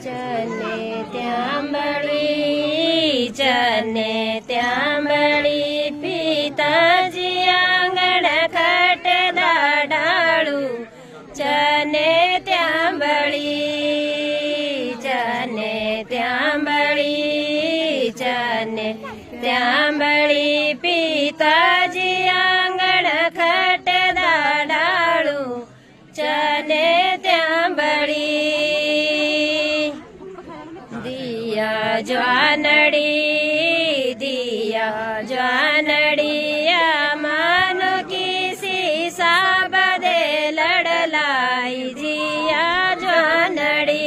चने त्यांबळी चने त्यांबळी पिताजी आंगण खटदा डाळू चने त्यांबळी चने त्यांबळी चने त्यांबळी पिताजी आंगण खटदा डाळू चने त्यांबळी दिया ज्वानड़ी मानो किसी साबदे लड़लाई दिया ज्वानड़ी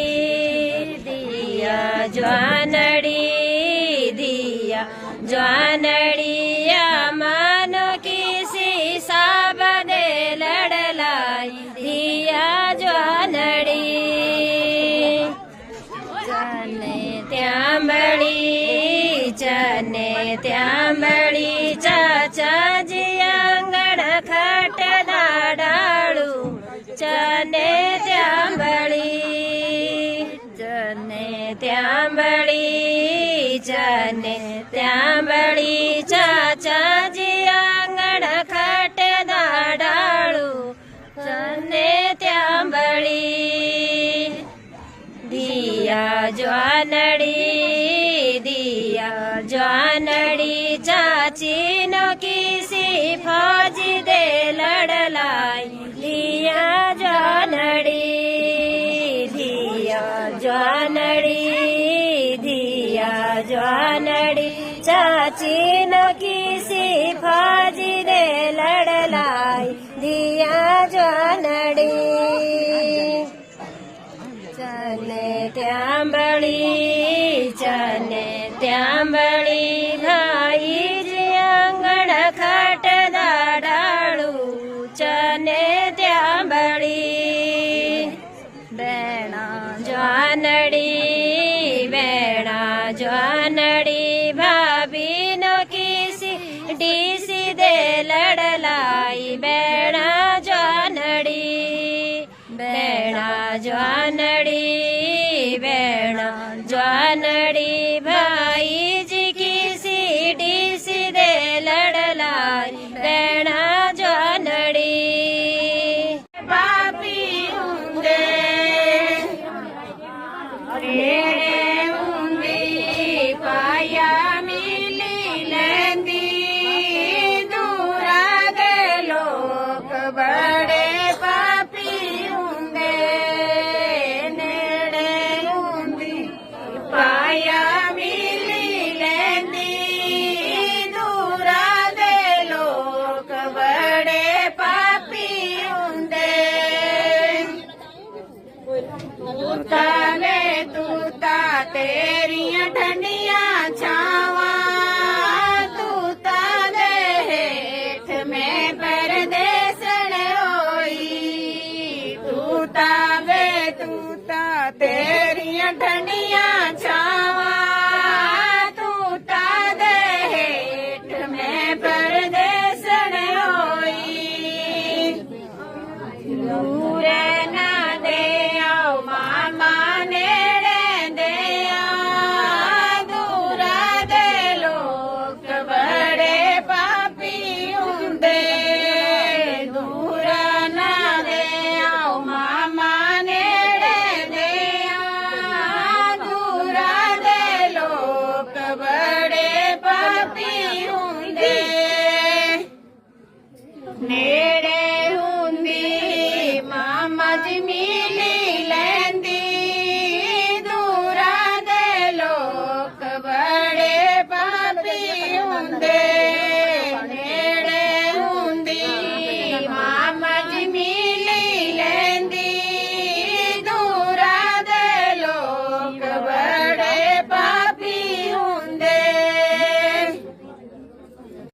मानो किसी साबदे लड़लाई दिया ज्वानड़ी चने त्यांबळी चाचाजी आंगण खटदा डाळू चने त्यांबळी चाचाजी आंगण खटदा डाळू चने त्यांबळी दिया ज्वानड़ी चाची नो किसी फौजी दे लड़लाई दिया ज्वानड़ी चाची नो किसी फौजी दे लड़लाई दिया ज्वानड़ी चने त्यांबळी भाई जी आंगण खटदा डाळू चने त्यांबळी बेणा ज्वानड़ी भाभी नो किसी डीसी दे लड़लाई बेणा ज्वानड़ी भाई जी किसी डीसी दे लड़लाई बेणा ज्वानड़ी पापी होंगे पाया मिली लेंदी दूरा दे लोग बड़े पापी होंगे पाया मिली लेंदी दूरा दे लोग बड़े पापी होंगे तूता तेरिया ठंडिया छावा तूता दे हेठ में परदेसण होई तूता तेरिया ठंडिया छावा तूता दे हेठ में परदेसण होई दूरे ना दे आओ मामा नेड़े दे दूरा दे लोग बड़े पापी होंदे दूरा ना दे आओ मामा नेड़े दे दूरा दे लोग बड़े पापी होंदे